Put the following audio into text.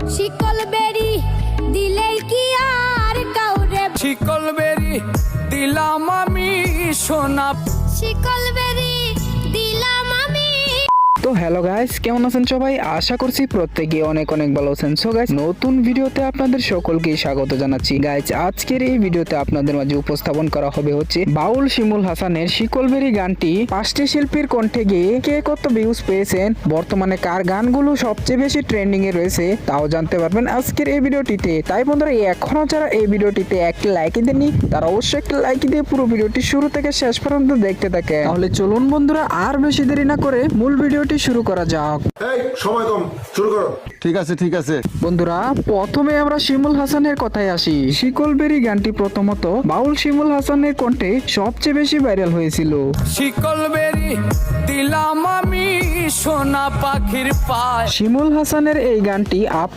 শিকল বেরি দিলেই কি আর কাউরে শিকল বেরি দিলাম আমি সোনা। শিকল বেরি দিলাম আমি। তো হ্যালো গাইস, কেমন আছেন সবাই? আশা করছি প্রত্যেকে অনেক অনেক ভালো আছেন। সো গাইস, নতুন ভিডিওতে আপনাদের সকলকে স্বাগত জানাচ্ছি। গাইস, আজকের এই ভিডিওতে আপনাদের মাঝে উপস্থাপন করা হবে হচ্ছে বাউল শিমুল হাসানের শিকলবেরি গানটি 5টি শিল্পীর কণ্ঠে গেয়ে কে কত ভিউজ পেয়েছেন, বর্তমানে কার গানগুলো সবচেয়ে বেশি ট্রেন্ডিং এ রয়েছে তাও জানতে পারবেন আজকের এই ভিডিওটিতে। তাই বন্ধুরা, এখনো যারা এই ভিডিওটিতে একটি লাইক দেননি তারা অবশ্যই একটি লাইক দিয়ে পুরো ভিডিওটি শুরু থেকে শেষ পর্যন্ত দেখতে থাকেন। তাহলে চলুন বন্ধুরা, আর বেশি দেরি না করে মূল ভিডিওটি শুরু করা যাক। এই সময় কম, শুরু করো। ঠিক আছে বন্ধুরা, প্রথমে আমরা শিমুল হাসানের কথায় আসি। শিকলবেরি গানটি প্রথমত বাউল শিমুল হাসানের কণ্ঠে সবচেয়ে বেশি ভাইরাল হয়েছিল। শিকল বেরি দিলাম আমি সোনা পাখির পায়। শিমুল হাসানের এই গানটি আপলোড